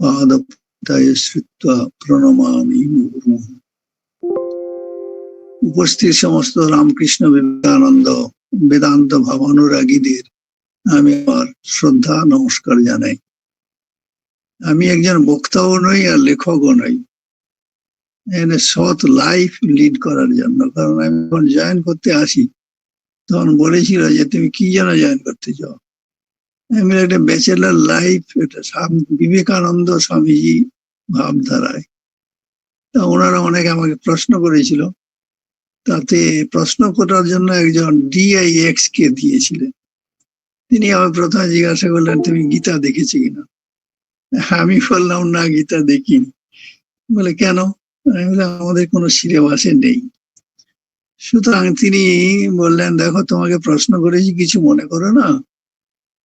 পাদপদ্ময়ে শ্রুত্বা প্রণমামি মুহুর্মুহুঃ। উপস্থিত সমস্ত রামকৃষ্ণ বিবেকানন্দ বেদান্ত ভাবানুরাগীদের আমি আমার শ্রদ্ধা নমস্কার জানাই। আমি একজন বক্তাও নই আর লেখকও নই, এখানে সৎ লাইফ লিড করার জন্য। কারণ আমি যখন জয়েন করতে আসি তখন বলেছিল যে তুমি কি যেন জয়েন করতে চাও। আমি একটা ব্যাচেলার লাইফ, এটা বিবেকানন্দ স্বামীজি ভাবধারায়। তা ওনারা অনেকে আমাকে প্রশ্ন করেছিল, তাতে প্রশ্ন করার জন্য একজন DIX কে দিয়েছিলেন। তিনি আমার প্রথমে জিজ্ঞাসা করলেন তুমি গীতা দেখেছি কিনা। আমি বললাম না, গীতা দেখিনি। বলে কেন? আমি বললাম আমাদের কোনো সিলেবাসে নেই। সুতরাং তিনি বললেন দেখো তোমাকে প্রশ্ন করেছি, কিছু মনে করো না,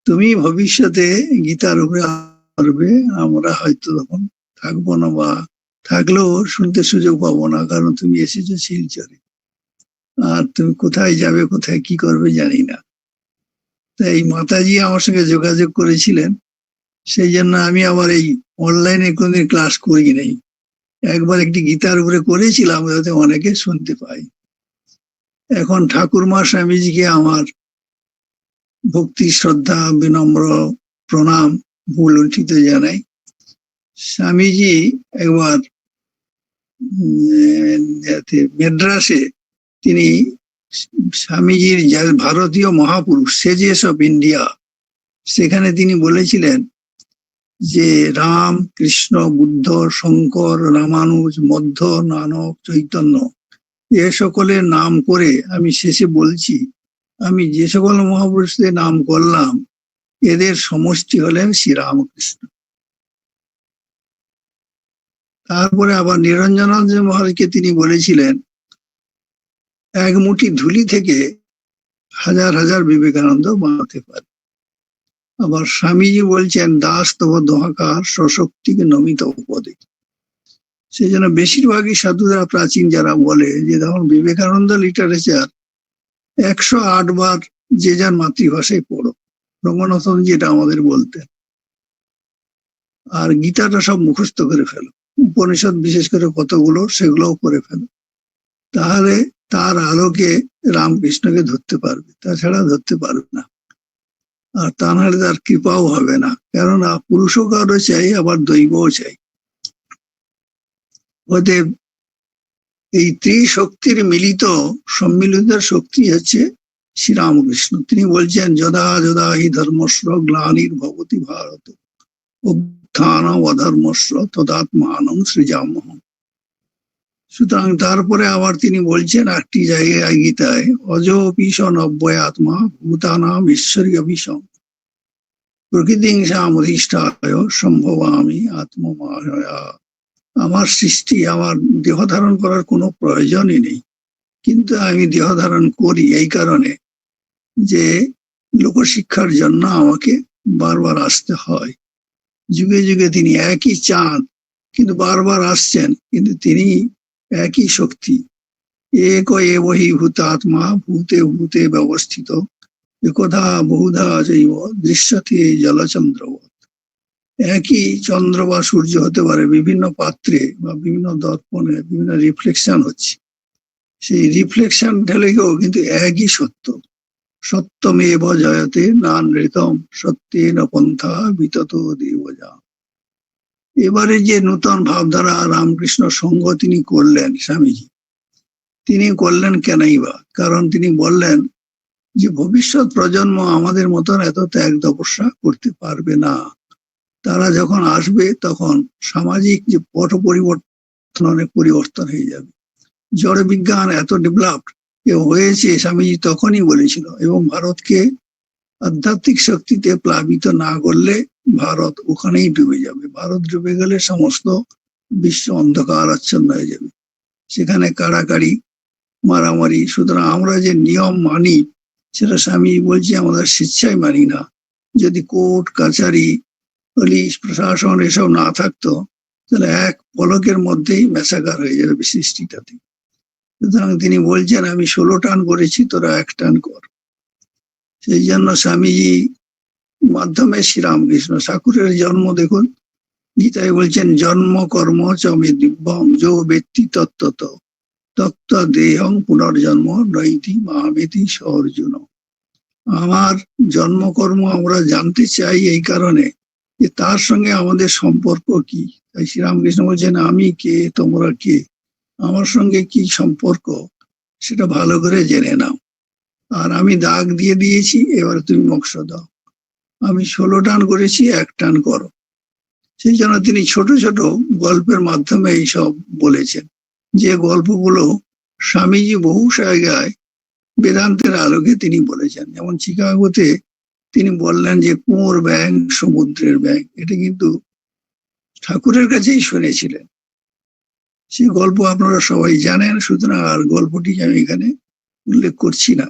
তুমি ভবিষ্যতে গীতার উপরে আসবে, আমরা হয়তো তখন থাকবো না বা থাকলেও শুনতে সুযোগ পাবো না, কারণ তুমি এসেছো শিলচরে, আর তুমি কোথায় যাবে কোথায় কি করবে জানি না। তাই মাতাজি আমার সঙ্গে যোগাযোগ করেছিলেন, সেই জন্য আমি আবার এই অনলাইনে কোনদিন ক্লাস করি নাই। একবার একটি গীতার উপরে করেছিলাম, যাতে অনেকে শুনতে পাই। এখন ঠাকুরমা স্বামীজিকে আমার ভক্তি শ্রদ্ধা বিনম্র প্রণাম ভুল উঠিত জানাই। স্বামীজি একবার মেড্রাসে তিনি স্বামীজির ভারতীয় মহাপুরুষ সেজেস অফ ইন্ডিয়া, সেখানে তিনি বলেছিলেন যে রাম কৃষ্ণ বুদ্ধ শঙ্কর রামানুজ মধ্য নানক চৈতন্য এ সকলের নাম করে আমি শেষে বলছি, আমি যে সকল মহাপুরুষদের নাম করলাম এদের সমষ্টি হলেন শ্রীরামকৃষ্ণ। তারপরে আবার নিরঞ্জনানন্দ মহারাজকে তিনি বলেছিলেন এক মুঠি ধুলি থেকে হাজার হাজার বিবেকানন্দ বানাতে পারে। আবার স্বামীজি বলছেন দাস তব দোহাকার স্বশক্তিকে নমিত পদে। সেই জন্য বেশিরভাগই সাধুরা প্রাচীন যারা বলে যে তখন বিবেকানন্দ লিটারেচার 108 বার যে যার মাতৃভাষায় পড়ো, রঙ্গনাথন যেটা আমাদের বলতেন। আর গীতাটা সব মুখস্থ করে ফেলো, উপনিষদ বিশেষ করে কতগুলো সেগুলোও করে ফেলো, তাহলে তার আলোকে রামকৃষ্ণকে ধরতে পারবে, তাছাড়া ধরতে পারবে না। আর তা নাহলে তার কৃপাও হবে না, কেননা পুরুষকারও চাই আবার দৈবও চাই। অতএব এই ত্রিশক্তির মিলিত সম্মিলিত শক্তি হচ্ছে শ্রীরামকৃষ্ণ। তিনি বলছেন যদা যদা হি ধর্মস্ব গ্লানির্ভবতি ভারত উত্থানম অধর্মস্ব তদাত্মানং সৃজামহম। সুতরাং তারপরে আবার তিনি বলছেন একটি জায়গায় গীতায় অজোপিস নব্বয় আত্মা ভূতানাম ঈশ্বরীয় বিষম প্রকৃতিংসাম অধিষ্ঠায় সম্ভবামি আত্মমায়া। আমার সৃষ্টি, আমার দেহ ধারণ করার কোনো প্রয়োজনই নেই, কিন্তু আমি দেহ ধারণ করি এই কারণে যে লোকশিক্ষার জন্য আমাকে বারবার আসতে হয়। যুগে যুগে তিনি একই চাঁদ, কিন্তু বারবার আসছেন, কিন্তু তিনি একই শক্তি। এক এবহি ভূতাত্মা ভূতে ভূতে ব্যবস্থিত একথা বহুধা জৈব দৃশ্যতে জলচন্দ্রবৎ। একই চন্দ্র বা সূর্য হতে পারে, বিভিন্ন পাত্রে বা বিভিন্ন দর্পণে বিভিন্ন রিফ্লেকশন হচ্ছে, সেই রিফ্লেকশন ঢেলেও কিন্তু একই সত্য। সত্যমেব জয়তে না নৃতম সত্যেন পন্থা বিতত দেবজা। এবারে যে নূতন ভাবধারা রামকৃষ্ণ সংঘ তিনি করলেন স্বামীজি, তিনি করলেন কেনই বা? কারণ তিনি বললেন যে ভবিষ্যৎ প্রজন্ম আমাদের মতন এত ত্যাগ তপস্যা করতে পারবে না। তারা যখন আসবে তখন সামাজিক যে পট পরিবর্তন অনেক পরিবর্তন হয়ে যাবে। জড় বিজ্ঞান এত ডেভেলপড হয়েছে, স্বামীজি তখনই বলেছিল, এবং ভারতকে আধ্যাত্মিক শক্তিতে প্লাবিত না করলে ভারত ওখানেই ডুবে যাবে। ভারত ডুবে গেলে সমস্ত বিশ্ব অন্ধকার আচ্ছন্ন হয়ে যাবে, সেখানে কাড়াকাড়ি মারামারি। সুতরাং আমরা যে নিয়ম মানি সেটা স্বামীজি বলছে আমরা স্বেচ্ছায় মানি না। যদি কোর্ট কাছারি পুলিশ প্রশাসন এসব না থাকতো তাহলে এক পলকের মধ্যেই ম্যাসাকার হয়ে যাবে সৃষ্টিটাতে। সুতরাং তিনি বলছেন আমি 16 টান করেছি, তোরা 1 টান কর। সেই জন্য স্বামীজি মাধ্যমে শ্রীরামকৃষ্ণ ঠাকুরের জন্ম দেখুন গীতায় বলছেন জন্ম কর্ম চ মে দিব্যং যো ব্যক্তি তত্ত্বত তত্ত্ব দেহং পুনর্জন্ম নৈতি মামেতি স অর্জুন। আমার জন্মকর্ম আমরা জানতে চাই এই কারণে যে তার সঙ্গে আমাদের সম্পর্ক কি। তাই শ্রীরামকৃষ্ণ বলছেন আমি কে, তোমরা কে, আমার সঙ্গে কি সম্পর্ক সেটা ভালো করে জেনে নাও। আর আমি দাগ দিয়ে দিয়েছি, এবার তুমি মোক্ষ দাও। আমি 16 টান করেছি, 1 টান করো। সেই জন্য তিনি ছোট ছোট গল্পের মাধ্যমে এইসব বলেছেন, যে গল্পগুলো স্বামীজি বহু জায়গায় বেদান্তের আলোকে তিনি বলেছেন। যেমন চিকাগোতে তিনি বললেন যে কুয়োর ব্যাঙ সমুদ্রের ব্যাঙ, এটা কিন্তু ঠাকুরের কাছেই শুনেছিলেন। সে গল্প আপনারা সবাই জানেন, সুতরাং আর গল্পটি আমি এখানে উল্লেখ করছি না।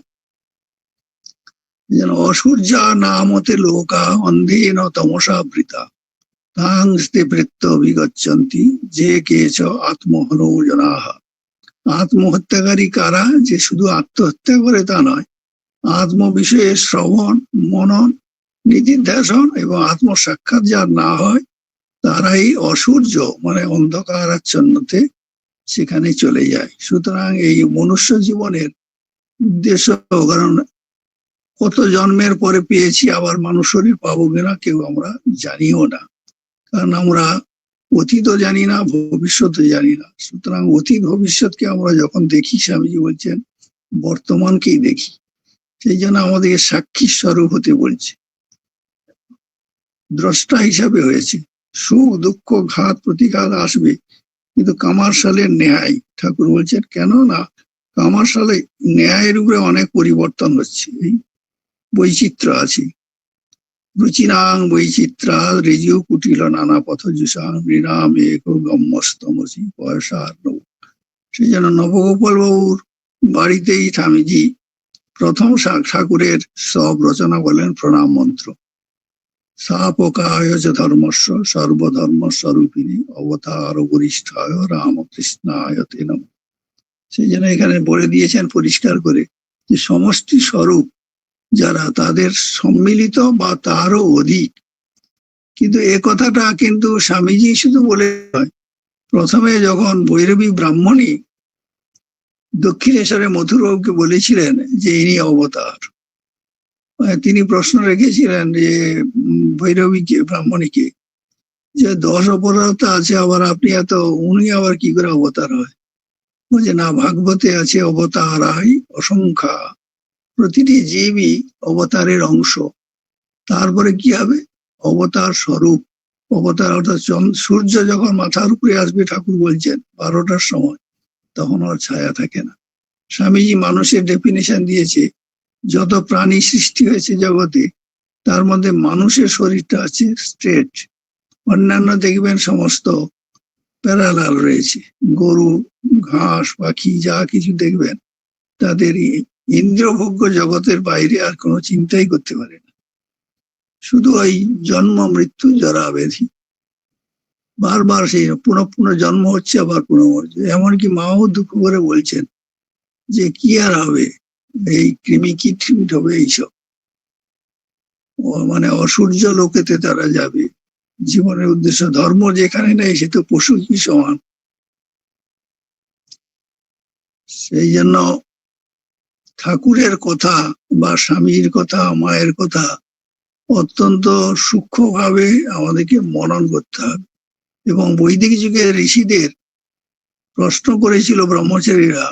যেন অসূর্যা নামতে লোকা অন্ধেন তমসা বৃতা তাংস্তে বৃত্ত অভিগচ্ছন্তি যে কেচ আত্মহনৌ জনাহ। আত্মহত্যাকারী কারা? যে শুধু আত্মহত্যা করে তা নয়, আত্ম বিষয়ে শ্রবণ মনন নিধিধ্যাসন এবং আত্ম সাক্ষাৎ যার না হয় তারাই অসূর্য মানে অন্ধকারাচ্ছন্নতে সেখানে চলে যায়। সুতরাং এই মনুষ্য জীবনের উদ্দেশ্য, কারণ কত জন্মের পরে পেয়েছি, আবার মানুষ শরীর পাবো কিনা কেউ আমরা জানিও না, কারণ আমরা অতীতও জানি না, ভবিষ্যৎও জানি না। সুতরাং অতীত ভবিষ্যৎকে আমরা যখন দেখি, স্বামীজি বলছেন বর্তমানকেই দেখি। সেই জন্য আমাদেরকে সাক্ষী স্বরূপ হতে বলছে, দ্রষ্টা হিসাবে হয়েছে। সুখ দুঃখ ঘাত প্রতিঘাত আসবে, কিন্তু কামারশালের ন্যায়, ঠাকুর বলছেন কেন না কামারশালে ন্যায়ের উপরে অনেক পরিবর্তন হচ্ছে, এই বৈচিত্র্য আছে। রুচিনাং বৈচিত্রা রেজিও কুটিল নানা পথ জুষাং মৃণাম এক গম্যস্তমসি পয়সার নৌ। সেই জন্য নবগোপাল বাবুর বাড়িতেই স্বামীজি প্রথম ঠাকুরের সব রচনা বলেন প্রণাম মন্ত্র। সাপকায় চ ধর্মস্ব সর্বধর্ম স্বরূপিণী অবতার বরিষ্ঠায় রামকৃষ্ণায় তে নমঃ। সেই জন্য এখানে বলে দিয়েছেন পরিষ্কার করে যে সমষ্টি স্বরূপ যারা, তাদের সম্মিলিত বা তারও অধিক। কিন্তু এ কথাটা কিন্তু স্বামীজি শুধু বলে নয়, প্রথমে যখন ভৈরবী ব্রাহ্মণী দক্ষিণেশ্বরে মথুরবাবুকে বলেছিলেন যে ইনি অবতার, তিনি প্রশ্ন রেখেছিলেন যে ভৈরবীকে ব্রাহ্মণীকে যে 10 অবতার আছে, আবার আপনি এত, উনি আবার কি করে অবতার হয়? বলছে না, ভাগবতে আছে অবতারাই অসংখ্যা, প্রতিটি জীবই অবতারের অংশ। তারপরে কি হবে? অবতার স্বরূপ। অবতার অর্থাৎ সূর্য যখন মাথার উপরে আসবে, ঠাকুর বলছেন 12টার সময়, তখন আর ছায়া থাকে না। স্বামীজি মানুষের ডেফিনেশন দিয়েছে, যত প্রাণী সৃষ্টি হয়েছে জগতে তার মধ্যে মানুষের শরীরটা আছে স্ট্রেট, অন্যান্য দেখবেন সমস্ত প্যারালাল রয়েছে। গরু, ঘাস, পাখি যা কিছু দেখবেন তাদের ইন্দ্রভোগ্য জগতের বাইরে আর কোনো চিন্তাই করতে পারে না। শুধু ওই জন্ম মৃত্যু জরা ব্যাধি, বারবার সেই পুনঃ পুনঃ জন্ম হচ্ছে, আবার পুনঃ মরছে। এমনকি মাও দুঃখ করে বলছেন যে কি আর হবে, এই কৃমি কি ট্রিমিট হবে, এইসব মানে অসূর্য লোকেতে তারা যাবে। জীবনের উদ্দেশ্য ধর্ম যেখানে নেই, সে তো পশু কি সমান। সেই জন্য ঠাকুরের কথা বা স্বামীর কথা, মায়ের কথা অত্যন্ত সূক্ষ্মভাবে আমাদেরকে মনন করতে হবে। এবং বৈদিক যুগের ঋষিদের প্রশ্ন করেছিল ব্রহ্মচারীরা,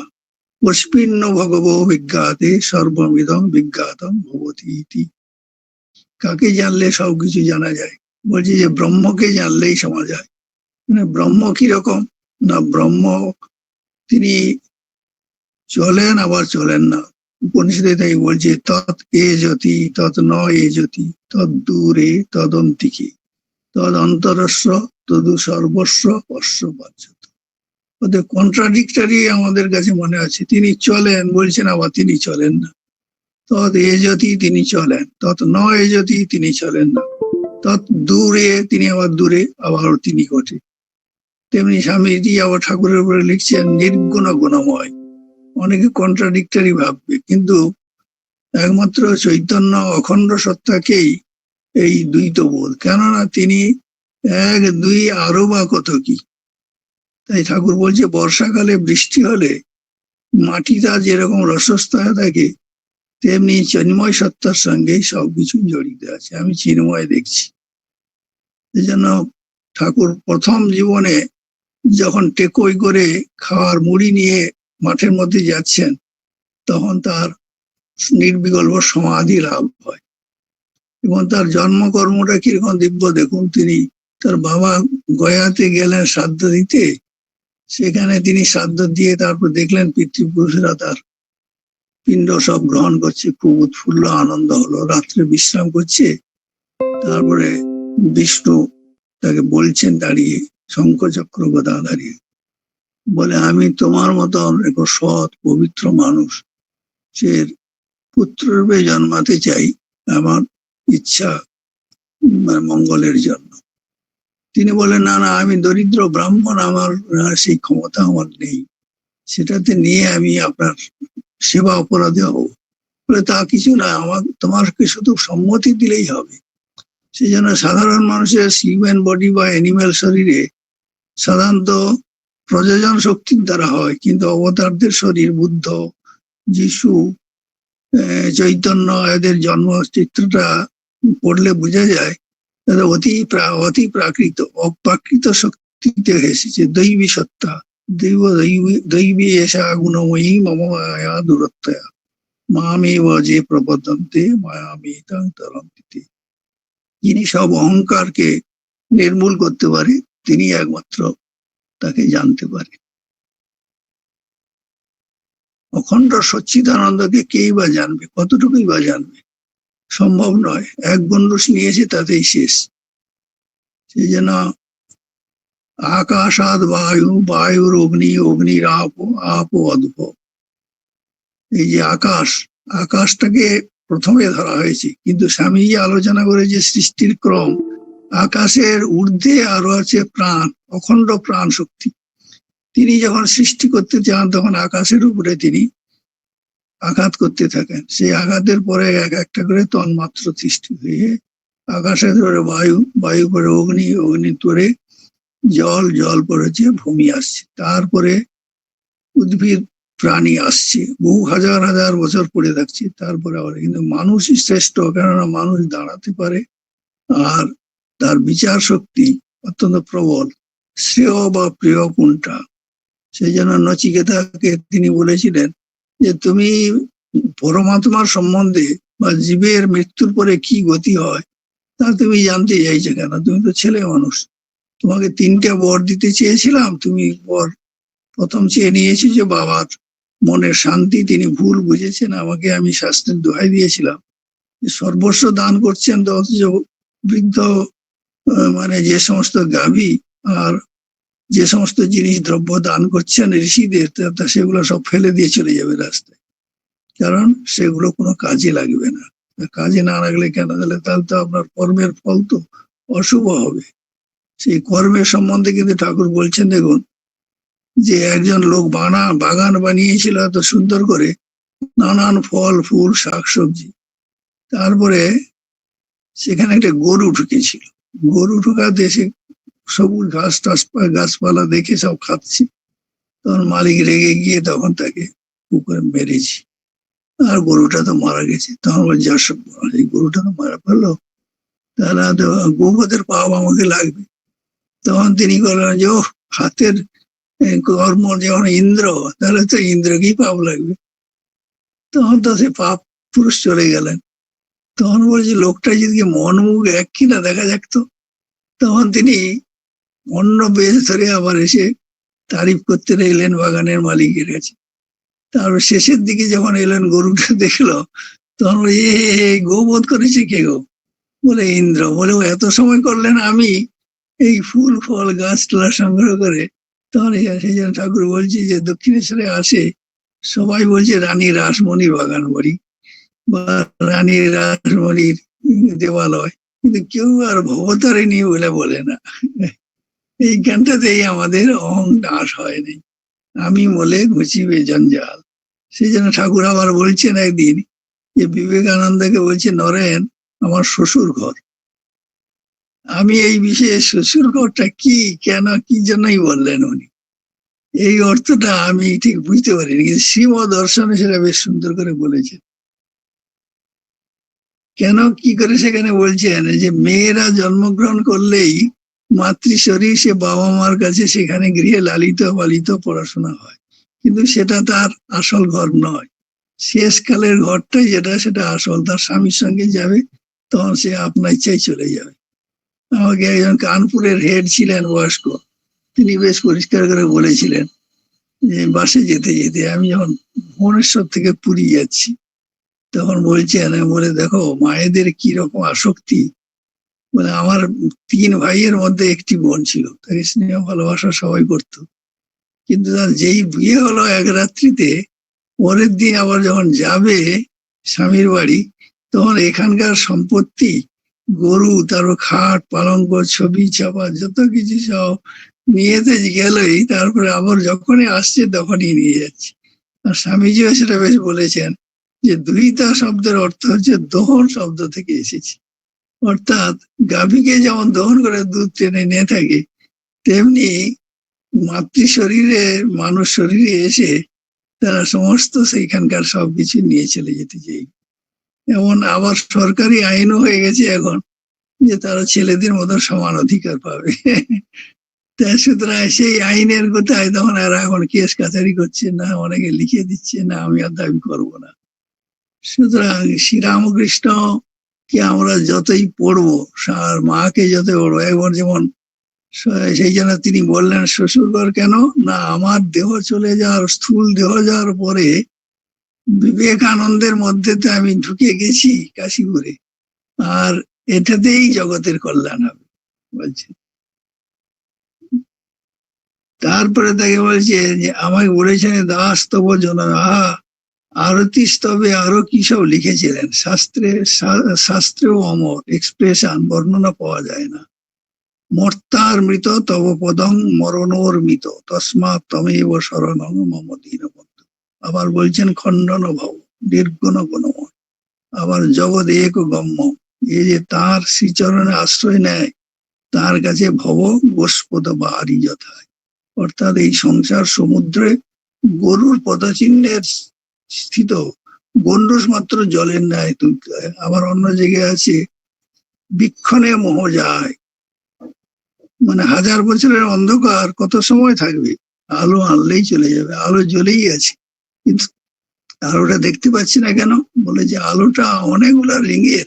পুষ্পিন্ন ভগব বিজ্ঞাতে সর্বমিদং বিজ্ঞাতম ভবতি ইতি। কাকে জানলে সবকিছু জানা যায়? বলছি যে ব্রহ্মকে জানলেই শোনা যায়। মানে ব্রহ্ম কিরকম না, ব্রহ্ম তিনি চলেন আবার চলেন না। উপনিষদে তাই বলছে তৎ এ জ্যোতি তৎ ন এ জ্যোতি তৎ দূরে তদন্তিকে তদ অন্তরস্ব তদু সর্বস্ব অশ্ববাচ্যত। ওদের কন্ট্রাডিক্টরি আমাদের কাছে মনে আছে। তিনি চলেন বলছেন, আবার তিনি চলেন না। তৎ এ জ্যোতি তিনি চলেন, তৎ ন এ জ্যোতি তিনি চলেন না, তৎ দূরে তিনি আবার দূরে, আবার তিনি ঘটে। তেমনি স্বামীজি আবার ঠাকুরের উপরে লিখছেন নির্গুণ গুণময়। অনেকে কন্ট্রাডিক্টরি ভাববে, কিন্তু একমাত্র চৈতন্য অখণ্ড সত্তাকেই এই দ্বৈতবোধ। কেননা তিনি এক দুই আরো বা কত কি। তাই ঠাকুর বলছে বর্ষাকালে বৃষ্টি হলে মাটিটা যেরকম রসস্থ হয়ে থাকে, তেমনি চিন্ময় সত্তার সঙ্গে সবকিছু জড়িত আছে। আমি চিন্ময় দেখছি। এই জন্য ঠাকুর প্রথম জীবনে যখন টেকই করে খাওয়ার মুড়ি নিয়ে মাঠের মধ্যে যাচ্ছেন, তখন তার নির্বিকল্প সমাধি লাভ হয়। এবং তার জন্মকর্মটা কিরকম দিব্য দেখুন। তিনি তার বাবা গয়াতে গেলেন শ্রাদ্ধ দিতে, সেখানে তিনি শ্রাদ্ধ দিয়ে তারপর দেখলেন পিতৃপুরুষেরা তার পিণ্ড সব গ্রহণ করছে, খুব উৎফুল্ল আনন্দ হলো। রাত্রে বিশ্রাম করছে, তারপরে বিষ্ণু তাকে বলছেন দাঁড়িয়ে, শঙ্খচক্র গদা দাঁড়িয়ে বলে, আমি তোমার মতন এক সৎ পবিত্র মানুষ সে পুত্ররূপে জন্মাতে চাই, আমার ইচ্ছা মঙ্গলের জন্য। তিনি বলেন, না না, আমি দরিদ্র ব্রাহ্মণ, আমার সেই ক্ষমতা আমার নেই, সেটাতে নিয়ে আমি আপনার সেবা অপরাধে হব। বলে, তা কিছু না, তোমাকে শুধু সম্মতি দিলেই হবে। সেই জন্য সাধারণ মানুষের হিউম্যান বডি বা অ্যানিম্যাল শরীরে সাধারণত প্রযোজন শক্তির দ্বারা হয়, কিন্তু অবতারদের শরীর, বুদ্ধ, যিশু, চৈতন্য, এদের জন্ম চিত্রটা পড়লে বোঝা যায় তারা অতি প্রাকৃত অপ্রাকৃত শক্তিতে এসেছে। দৈবী সত্তা, দৈবী এসা গুণময়ী মম মায়া দূরত্বয়া মামেব যে প্রবদন্তে মায়ামেতাং তরন্তি। যিনি সব অহংকারকে নির্মূল করতে পারে, তিনি একমাত্র তাকে জানতে পারে। অখণ্ড সচ্চিদানন্দকে কেই বা জানবে, কতটুকুই বা জানবে, সম্ভব নয়। এক গণ্ডুষ নিয়েছে, তাতেই শেষ। সেই জন্য আকাশাদ বায়ু, বায়ুর অগ্নি, অগ্নির আপ, আপ অদ্ভ। এই যে আকাশ, আকাশটাকে প্রথমে ধরা হয়েছে, কিন্তু স্বামীজি আলোচনা করে যে সৃষ্টির ক্রম, আকাশের ঊর্ধ্বে আরো আছে প্রাণ, অখণ্ড প্রাণ শক্তি। তিনি যখন সৃষ্টি করতে চান, তখন আকাশের উপরে তিনি আঘাত করতে থাকেন। সেই আঘাতের পরে এক একটা করে তন্মাত্র সৃষ্টি হয়ে আকাশে ধরে বায়ু, বায়ু পরে অগ্নি, অগ্নি তোরে জল, জল পড়েছে ভূমি আসছে, তারপরে উদ্ভিদ প্রাণী আসছে, বহু হাজার হাজার বছর পড়ে থাকছে, তারপরে আবার। কিন্তু মানুষই শ্রেষ্ঠ, কেননা মানুষ দাঁড়াতে পারে, আর তার বিচার শক্তি অত্যন্ত প্রবল। শ্রেয় বা প্রিয় কোনটা, সেই জন্য নচিকেতাকে তিনি বলেছিলেন যে তুমি পরমাত্মার সম্বন্ধে বা জীবের মৃত্যুর পরে কি গতি হয় তা তুমি জানতে চাইছো কেন? তুমি তো ছেলে মানুষ, তোমাকে 3টে বর দিতে চেয়েছিলাম, তুমি বর প্রথম চেয়ে নিয়েছি যে বাবার মনের শান্তি। তিনি ভুল বুঝেছেন, আমাকে আমি শাস্ত্রের দোহাই দিয়েছিলাম সর্বস্ব দান করছেন, তো অথচ বৃদ্ধ মানে যে সমস্ত গাভী আর যে সমস্ত জিনিস দ্রব্য দান করছেন ঋষিদের, সেগুলো সব ফেলে দিয়ে চলে যাবে রাস্তায়, কারণ সেগুলো কোনো কাজে লাগবে না। কাজে না লাগলে কেন, তাহলে তো আপনার কর্মের ফল তো অশুভ হবে। সেই কর্মের সম্বন্ধে কিন্তু ঠাকুর বলছেন, দেখুন, যে একজন লোক বাগান বানিয়েছিল এত সুন্দর করে, নানান ফল ফুল শাকসবজি, তারপরে সেখানে একটা গরু ঢুকেছিল। গরু ঢুকাতে এসে সবুজ গাছপালা দেখে সব খাচ্ছি, তখন মালিক রেগে গিয়ে তখন তাকে পুকুরে মেরেছি, আর গরুটা তো মারা গেছে। তখন যা সব এই গরুটা তো মারা ফেললো, তাহলে গোবধের পাপ আমাকে লাগবে। তখন তিনি বললেন যে ও, হাতের কর্ম যেমন ইন্দ্র, তাহলে তো ইন্দ্রকেই পাপ লাগবে। তখন তো সে পাপ পুরুষ চলে গেলেন। তখন বলছে লোকটা যদি মন মুখ এক কিনা দেখা যাক তো। তখন তিনি অন্য বেশ ধরে আবার এসে তারিফ করতে এলেন বাগানের মালিকের কাছে। তারপর শেষের দিকে যখন এলেন, গরুটা দেখলো, তখন গোবধ করেছে কে গো? বলে ইন্দ্র। বলে ও এত সময় করলেন আমি এই ফুল ফল গাছপালা সংগ্রহ করে। তখন সেই জন্য ঠাকুর বলছি যে দক্ষিণেশ্বরে আসে সবাই বলছে রানী রাসমণির বাগান বাড়ি বা রানী রাসমণির দেবালয়, কিন্তু কেউ আর ভবতারিণী বলে বলে না। এই জ্ঞানটাতেই আমাদের অহং নাশ হয়নি। আমি বলে ঘুচিবে জঞ্জাল। সেই জন্য ঠাকুর আবার বলছেন একদিন যে বিবেকানন্দকে বলছে, নরেন আমার শ্বশুর ঘর, আমি এই বিষয়ে শ্বশুর ঘরটা কি, কেন, কি জন্যই বললেন উনি, এই অর্থটা আমি ঠিক বুঝতে পারিনি, কিন্তু শ্রীমদ দর্শনে সেটা বেশ সুন্দর করে বলেছেন। কেন কি করে সেখানে বলছেন যে মেয়েরা জন্মগ্রহণ করলেই মাতৃশরীর, সে বাবা মার কাছে সেখানে গৃহে লালিত পালিত পড়াশোনা হয়, কিন্তু সেটা তার আসল ঘর নয়। শেষকালের ঘরটাই যেটা, সেটা আসল, তার স্বামীর সঙ্গে যাবে, তখন সে আপনার ইচ্ছাই চলে যাবে। আমাকে একজন কানপুরের হেড ছিলেন বয়স্ক, তিনি বেশ পরিষ্কার করে বলেছিলেন যে বাসে যেতে যেতে আমি যখন ভুবনেশ্বর থেকে পুরী যাচ্ছি, তখন বলছেন, বলে দেখো মায়েদের কি রকম আসক্তি, বলে আমার 3 ভাইয়ের মধ্যে একটি বোন ছিল, তাকে স্নেহ ভালোবাসা সবাই করতো, কিন্তু তার যেই বিয়ে হলো এক রাত্রিতে, পরের দিন আবার যখন যাবে স্বামীর বাড়ি, তখন এখানকার সম্পত্তি, গরু, তারপর খাট পালঙ্ক ছবি চাপা যত কিছু সব নিয়েতে গেলই, তারপরে আবার যখনই আসছে তখনই নিয়ে যাচ্ছে। আর স্বামীজিও সেটা বেশ বলেছেন যে দুহিতা শব্দের অর্থ হচ্ছে দহন শব্দ থেকে এসেছে, অর্থাৎ গাভীকে যেমন দহন করে দুধ টেনে নিয়ে থাকে, তেমনি মাতৃ শরীরে মানুষ শরীরে এসে তারা সমস্ত সেইখানকার সবকিছু নিয়ে চলে যেতে চাই। এমন আবার সরকারি আইনও হয়ে গেছে এখন যে তারা ছেলেদের মতো সমান অধিকার পাবে। তা সুতরাং সেই আইনের কোথায় তখন আর এখন কেস কাছারি করছে না, অনেকে লিখে দিচ্ছে না, আমি আর দাবি করবো না। সুতরাং শ্রীরামকৃষ্ণ কে আমরা যতই পড়বো, আর মাকে যতই পড়বো, একবার যেমন সেই জন্য তিনি বললেন শ্বশুরঘর কেন না, আমার দেহ চলে যাওয়ার, স্থূল দেহ যাওয়ার পরে বিবেকানন্দের মধ্যেতে আমি ঢুকে গেছি কাশীপুরে, আর এটাতেই জগতের কল্যাণ হবে বলছে। তারপরে তাকে বলছে যে আমাকে বলেছেন দাস তব জন, আহা আরতি স্তবে আরো কি সব লিখেছিলেন, শাস্ত্রেও অমর এক্সপ্রেশন, বর্ণনা পাওয়া যায় না। মর্তার মৃত তব পদং মরণোর মৃত, তসমাৎ তমেব শরণং মম দীনবন্ধু। আবার বলছেন খণ্ডন ভব নির্গুণ গুণময়, আবার জগৎ এক গম্য, এই যে তার শ্রীচরণে আশ্রয় নেয়, তার কাছে ভব গোস্পদ বা আরি যথায়। অর্থাৎ এই সংসার সমুদ্রে গরুর পদচিহ্নের স্থিত গন্ডুস মাত্র জলের ন্যায় তুলতে হয়। আবার অন্য জায়গায় আছে বিক্ষণে মোহ যায়, মানে 1000 বছরের অন্ধকার কত সময় থাকবে, আলো আনলেই চলে যাবে, আলো জ্বলেই আছে, কিন্তু আলোটা দেখতে পাচ্ছি না কেন, বলে যে আলোটা অনেকগুলা রিঙের,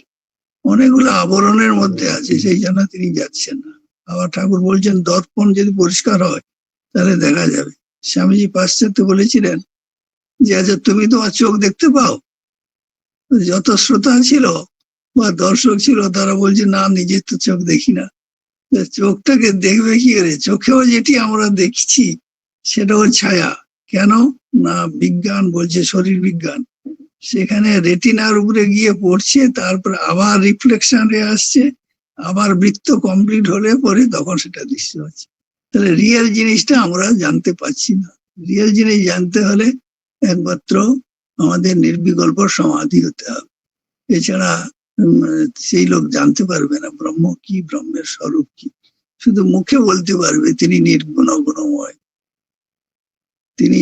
অনেকগুলো আবরণের মধ্যে আছে, সেই জন্য তিনি যাচ্ছেন না। আবার ঠাকুর বলছেন দর্পণ যদি পরিষ্কার হয় তাহলে দেখা যাবে। স্বামীজি পাশ্চাত্যে বলেছিলেন যে আচ্ছা তুমি তোমার চোখ দেখতে পাও, যত শ্রোতা ছিল বা দর্শক ছিল তারা বলছে না নিজের তো চোখ দেখি না। চোখটাকে দেখবে কি করে, চোখেও যেটি আমরা দেখছি সেটাও ছায়া। কেন না বিজ্ঞান বলছে, শরীর বিজ্ঞান, সেখানে রেটিনার উপরে গিয়ে পড়ছে, তারপর আবার রিফ্লেকশন আসছে, আবার বৃত্ত কমপ্লিট হলে পরে তখন সেটা দৃশ্য হচ্ছে। তাহলে রিয়েল জিনিসটা আমরা জানতে পারছি না। রিয়েল জিনিস জানতে হলে একমাত্র আমাদের নির্বিকল্প সমাধি হতে হবে, এছাড়া সেই লোক জানতে পারবে না ব্রহ্ম কি, ব্রহ্মের স্বরূপ কি, শুধু মুখে বলতে পারবে তিনি নির্গুণ গুণময়, তিনি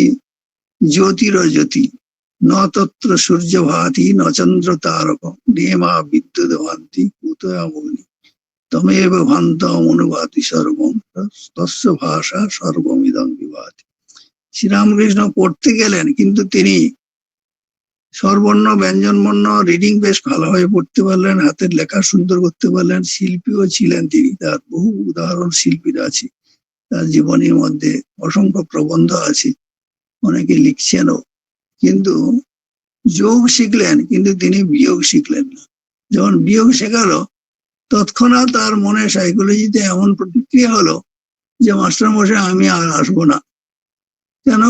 জ্যোতির জ্যোতি, ন তত্র সূর্য ভাতি ন চন্দ্র তারক, নেমা বিদ্যুৎ ভান্তি কুতয়ামগ্নি, তমেব ভান্তম অনুভাতি সর্বম তস্য ভাষা সর্বমিদং বিভাতি। শ্রীরামকৃষ্ণ পড়তে গেলেন, কিন্তু তিনি স্বরবর্ণ ব্যঞ্জন বর্ণ রিডিং বেশ ভালোভাবে পড়তে পারলেন, হাতের লেখা সুন্দর করতে পারলেন, শিল্পীও ছিলেন তিনি, তার বহু উদাহরণ শিল্পীর আছে, তার জীবনীর মধ্যে অসংখ্য প্রবন্ধ আছে, অনেকে লিখছেনও। কিন্তু যোগ শিখলেন, কিন্তু তিনি বিয়োগ শিখলেন না। যখন বিয়োগ শেখালো, তৎক্ষণাৎ তার মনে সাইকোলজিতে এমন প্রতিক্রিয়া হলো যে মাস্টার মশাই আমি আর আসবো না। কেন,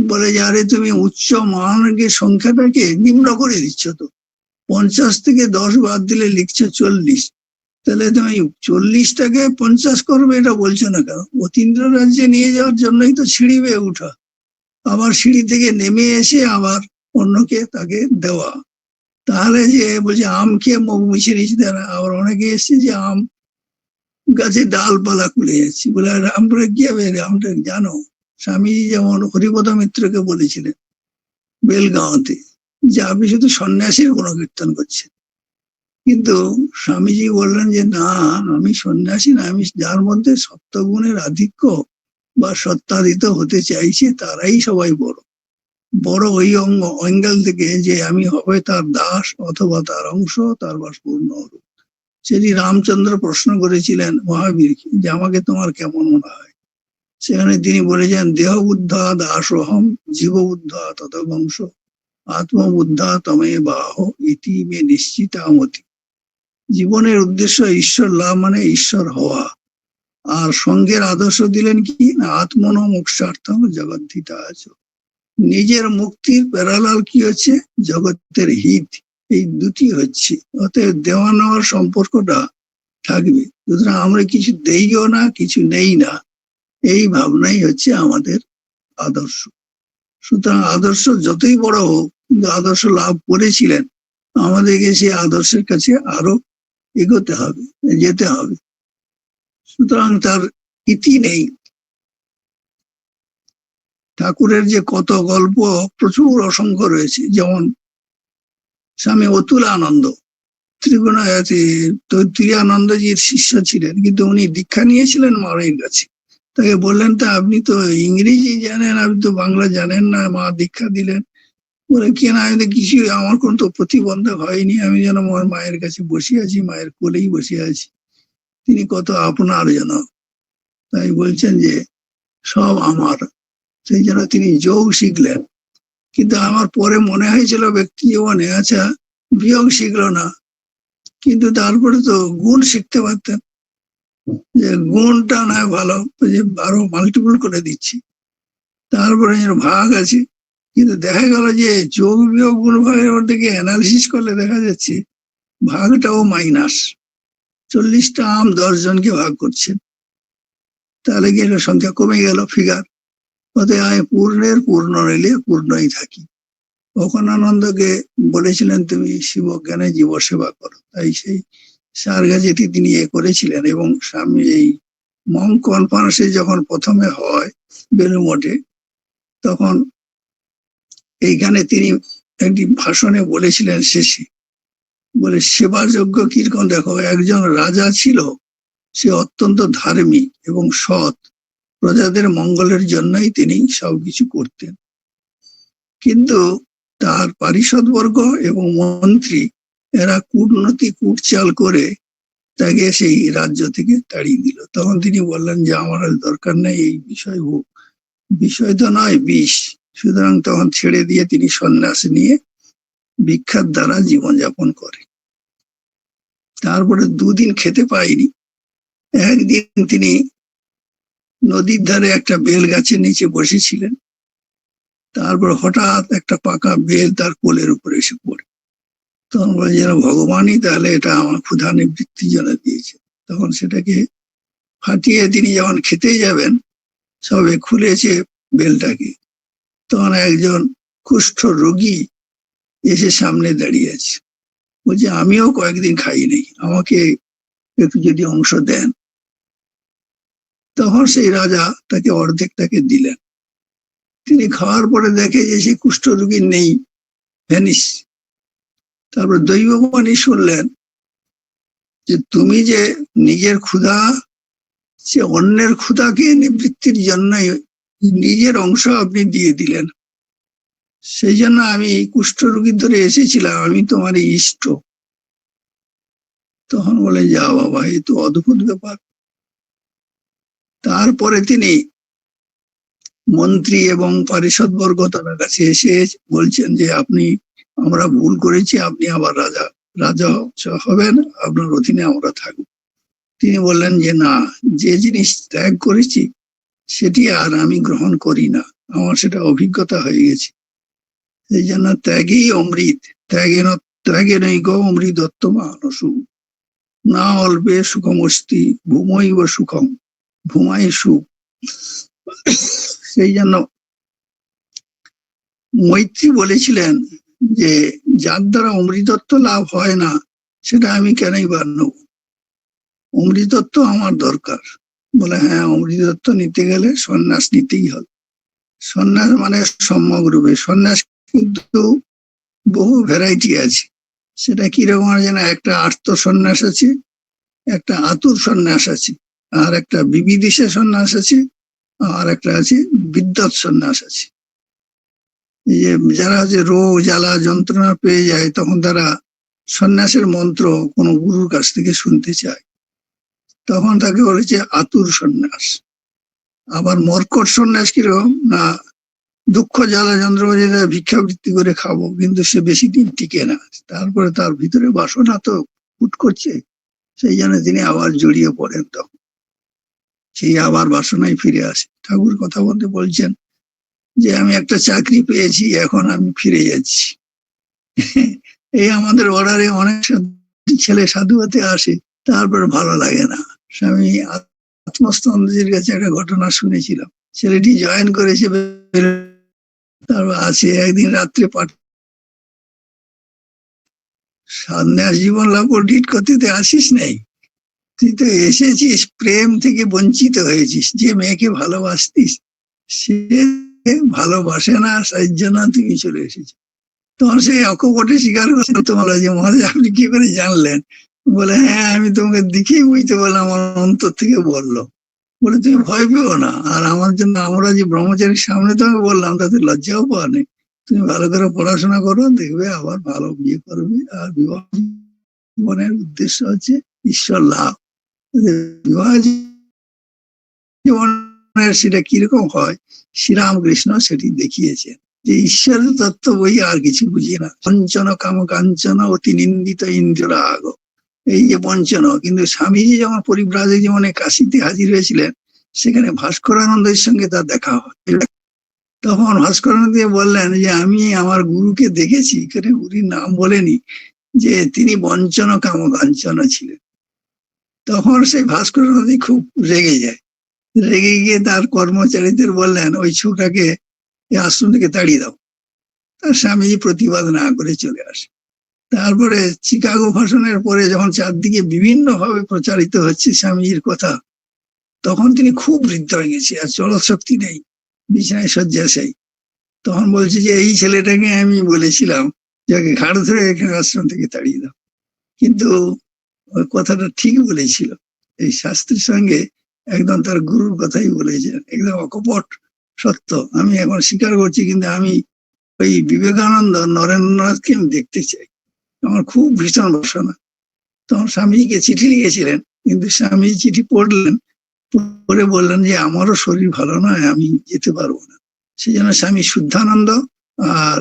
বলে যে আরে তুমি উচ্চ মানের সংখ্যাটাকে নিম্ন করে দিচ্ছ, তো 50 থেকে 10 বাদ দিলে লিখছো 40, তাহলে তুমি 40টাকে 50 করবে, এটা বলছো না কেন? অতীন্দ্র রাজ্যে নিয়ে যাওয়ার জন্যই তো সিঁড়ি বেয়ে উঠা, আবার সিঁড়ি থেকে নেমে এসে আবার অন্যকে তাকে দেওয়া। তাহলে যে বলছে আম খেয়ে মুখ মুছে নিয়েছি, তারা আবার অনেকে এসছে যে আম গাছে ডালপালা খুলে যাচ্ছি। বলে রামপুরে কি হবে? রামটা জানো, স্বামীজি যেমন হরিপদ মিত্রকে বলেছিলেন বেলগাঁওতে যে আপনি শুধু সন্ন্যাসীর গুণকীর্তন করছেন, কিন্তু স্বামীজি বললেন যে না, আমি সন্ন্যাসী না, আমি যার মধ্যে সত্যগুণের আধিক্য বা সত্তাদিত হতে চাইছে তারাই সবাই বড়। বড় ওই অঙ্গেল থেকে যে আমি হবে তার দাস অথবা তার অংশ, তার বা পূর্ণ রূপ। সেটি রামচন্দ্র প্রশ্ন করেছিলেন মহাবীরকে যে আমাকে তোমার কেমন মনে হয়? সেখানে তিনি বলেছেন দেহ বুদ্ধা দাসোহম, জীব বুদ্ধা তত বংশ, আত্মবুদ্ধা তমে বাহ ইতি মে নিশ্চিতামতি। জীবনের উদ্দেশ্য ঈশ্বর লাভ মানে ঈশ্বর হওয়া। আর সঙ্গের আদর্শ দিলেন কি না, আত্মন মোক্ষার্থম জগদ্ধিতা আছে। নিজের মুক্তির প্যারালাল কি হচ্ছে? জগতের হিত। এই দুটি হচ্ছে, অতএব দেওয়া নেওয়ার সম্পর্কটা থাকবে। সুতরাং আমরা কিছু দেইও না, কিছু নেই না, এই ভাবনাই হচ্ছে আমাদের আদর্শ। সুতরাং আদর্শ যতই বড় হোক, কিন্তু আদর্শ লাভ করেছিলেন, আমাদেরকে সেই আদর্শের কাছে আরো এগোতে হবে, যেতে হবে। সুতরাং তার ইতি নেই। ঠাকুরের যে কত গল্প প্রচুর অসংখ্য রয়েছে, যেমন স্বামী অতুলানন্দ ত্রিয়ানন্দজির শিষ্য ছিলেন, কিন্তু উনি দীক্ষা নিয়েছিলেন মায়ের কাছে। তাকে বললেন তা আপনি তো ইংরেজি জানেন, আপনি তো বাংলা জানেন না, মা দীক্ষা দিলেন। বলে কেন, আমি তো কিছু, আমার কোন তো প্রতিবন্ধক হয়নি, আমি যেন আমার মায়ের কাছে বসে আছি, মায়ের কোলেই বসে আছি। তিনি কত আপনার যেন, তাই বলছেন যে সব আমার। সেই জন্য তিনি যোগ শিখলেন। কিন্তু আমার পরে মনে হয়েছিল ব্যক্তি জীবনে, আচ্ছা বিয়োগ শিখলো না, কিন্তু তারপরে তো গুণ শিখতে পারতেন, যে গুণটা না ভালো, যে আরো মাল্টিপল করে দিচ্ছি। তারপরে ভাগ আছে, কিন্তু দেখা গেল যে যোগ বিয়োগ গুণ ভাগের মধ্যে অ্যানালিসিস করলে দেখা যাচ্ছে ভাগটাও মাইনাস। 40টা আম 10 জনকে ভাগ করছেন, তাহলে কি সংখ্যা কমে গেল ফিগার। অতএব আমি পূর্ণের পূর্ণ নিলে পূর্ণই থাকি। অখণ্ডানন্দকে বলেছিলেন তুমি শিব জ্ঞানে জীব সেবা করো, তাই সেই সার গাছেটি তিনি করেছিলেন। এবং স্বামী এই মং কনফারেন্সে যখন প্রথমে হয় বেলুমঠে, তখন এইখানে তিনি একটি ভাষণে বলেছিলেন শেষে, বলে সেবাযোগ্য কিরকম দেখো, একজন রাজা ছিল, সে অত্যন্ত ধার্মিক এবং সৎ, প্রজাদের মঙ্গলের জন্যই তিনি সবকিছু করতেন। কিন্তু তার পারিষদবর্গ এবং মন্ত্রী এরা কূটনীতি কূটচাল করে তাকে সেই রাজ্য থেকে তাড়িয়ে দিল। তখন তিনি বললেন যে আমার দরকার নেই এই বিষয়, হোক বিষয় তো নয় বিষ। সুতরাং তখন ছেড়ে দিয়ে তিনি সন্ন্যাস নিয়ে ভিক্ষার দ্বারা জীবনযাপন করে। তারপরে 2 দিন খেতে পায়নি। একদিন তিনি নদীর ধারে একটা বেল গাছের নিচে বসেছিলেন, তারপর হঠাৎ একটা পাকা বেল তার কোলের উপরে এসে পড়ে। তখন বলে যেন ভগবানই তাহলে এটা আমার ক্ষুধা নিবৃত্তির জন্য দিয়েছে। তখন সেটাকে ফাটিয়ে তিনি যখন খেতে যাবেন, সবে খুলেছে বেলটাকে, তখন একজন কুষ্ঠ রোগী এসে সামনে দাঁড়িয়ে আছে, বলছে আমিও কয়েকদিন খাইনি, আমাকে একটু যদি অংশ দেন। তখন সেই রাজা তাকে অর্ধেকটাকে দিলেন। তিনি খাওয়ার পরে দেখে যে সেই কুষ্ঠ রোগী নেই, ভ্যানিশ। তারপর দৈববাণী শুনলেন যে তুমি যে নিজের ক্ষুধা, সে অন্যের ক্ষুধাকে নিবৃত্তির জন্য নিজের অংশ আপনি দিয়ে দিলেন, সেই জন্য আমি কুষ্ঠ রোগী ধরে এসেছিলাম, আমি তোমার ইষ্ট। তখন বলে যা বাবা, এ তো অদ্ভুত ব্যাপার। তারপরে তিনি মন্ত্রী এবং পারিষদবর্গ তার কাছে এসে বলছেন যে আপনি, আমরা ভুল করেছি, আপনি আবার রাজা রাজা হবেন, আপনার অধীনে আমরা থাকবো। তিনি বললেন যে না, যে জিনিস ত্যাগ করেছি সেটি আর আমি গ্রহণ করি না, আমার সেটা অভিজ্ঞতা হয়ে গেছে। সেই জন্য ত্যাগেই অমৃত, ত্যাগে নৈক অমৃতত্ব মানসু, না অল্পে সুখমস্তি ভূমৈব সুখম, ভূমাই সুখ। সেই জন্য মৈত্রী বলেছিলেন যে যার দ্বারা অমৃতত্ব লাভ হয় না, সেটা আমি কেনই বা নেব। অমৃতত্ব আমার দরকার। বলে হ্যাঁ, অমৃতত্ব নিতে গেলে সন্ন্যাস নিতেই হবে। সন্ন্যাস মানে সম্যক রূপে সন্ন্যাস, কিন্তু বহু ভ্যারাইটি আছে। সেটা কিরকম যেন, একটা আর্ত সন্ন্যাস আছে, একটা আতুর সন্ন্যাস আছে, আর একটা বিবিদিশা সন্ন্যাস আছে, আর একটা আছে বিদ্যৎ সন্ন্যাস আছে। এই যে যারা যে রোগ জ্বালা যন্ত্রণা পেয়ে যায়, তখন তারা সন্ন্যাসের মন্ত্র কোনো গুরুর কাছ থেকে শুনতে চায়, তখন তাকে বলেছে আতুর সন্ন্যাস। আবার মর্কট সন্ন্যাস কিরকম না, দুঃখ জ্বালা যন্ত্র ভিক্ষাবৃত্তি করে খাবো, কিন্তু সে বেশি দিন টিকে না, তারপরে তার ভিতরে বাসনা তো ফুট করছে, সেই জন্য তিনি আবার জড়িয়ে পড়েন, তখন সেই আবার বাসনায় ফিরে আসে। ঠাকুর কথা বলতে বলছেন যে আমি একটা চাকরি পেয়েছি, এখন আমি ফিরে যাচ্ছি। এই আমাদের অর্ডারে অনেক ছেলে সাধু হতে আসে, তারপর ভালো লাগে না। স্বামী আত্মস্তন্দজির কাছে একটা ঘটনা শুনেছিলাম, ছেলেটি জয়েন করেছে, তারপর আছে একদিন রাত্রে পাঠ, সন্ন্যাস জীবন লাভ ডিট করতে আসিস নাই, তুই তো এসেছিস প্রেম থেকে বঞ্চিত হয়েছিস, যে মেয়েকে ভালোবাসতিস সে ভালোবাসে না, সেই জন্য তুমি চলে এসেছিস। তখন সেই অকপটে স্বীকার করছে, তোমার যে মহারাজ আপনি কি করে জানলেন? বলে হ্যাঁ, আমি তোমাকে দেখেই বুঝতে পারলাম, আমার অন্তর থেকে বললো। বলে তুমি ভয় পেও না, আর আমার জন্য আমরা যে ব্রহ্মচারীর সামনে তোমাকে বললাম, তাতে লজ্জাও পাওয়া নেই। তুমি ভালো করে পড়াশোনা করো, দেখবে আবার ভালো বিয়ে করবে, আর বিবাহ জীবনের উদ্দেশ্য হচ্ছে ঈশ্বর লাভ। বিবাহ জীবনের সেটা কিরকম হয়, শ্রীরামকৃষ্ণ সেটি দেখিয়েছেন, যে ঈশ্বরের তত্ত্ব বই আর কিছু বুঝি না। পঞ্চন কাম কাঞ্চন অতি নিন্দিত ইন্দ্রাগ, এই যে পঞ্চন। কিন্তু স্বামীজি যখন পরিব্রাজক জীবনে কাশীতে হাজির হয়েছিলেন, সেখানে ভাস্করানন্দের সঙ্গে তার দেখা হয়। তখন ভাস্করানন্দ বললেন যে আমি আমার গুরুকে দেখেছি, এখানে গুরুর নাম বলেনি, যে তিনি বঞ্চন কাম কাঞ্চন ছিলেন। তখন সেই ভাস্করানন্দ খুব রেগে যায়, রেগে গিয়ে তার কর্মচারীদের বললেন ওই ছোকরাকে আশ্রম থেকে তাড়িয়ে দাও। তার স্বামীজি প্রতিবাদ না করে চলে আসে। তারপরে চিকাগো ভাষণের পরে যখন চারদিকে বিভিন্ন ভাবে প্রচারিত হচ্ছে স্বামীজির কথা, তখন তিনি খুব বৃদ্ধ হয়ে গেছে, আর চলৎ শক্তি নেই, বিছানায় শয্যাশায়ী। তখন বলছে যে এই ছেলেটাকে আমি বলেছিলাম যাকে ঘাড় ধরে এখানে আশ্রম থেকে তাড়িয়ে দাও, কিন্তু ওই কথাটা ঠিক বলেছিল, এই শাস্ত্রের সঙ্গে একদম তার গুরুর কথাই বলেছেন, একদম অকপট সত্য। আমি এখন স্বীকার করছি, কিন্তু আমি ওই বিবেকানন্দ নরেন্দ্রনাথকে আমি দেখতে চাই, আমার খুব ভীষণ বাসনা। তখন স্বামীজিকে চিঠি লিখেছিলেন, কিন্তু স্বামী চিঠি পড়লেন, পরে বললেন যে আমারও শরীর ভালো নয়, আমি যেতে পারবো না। সেই জন্য স্বামী শুদ্ধানন্দ আর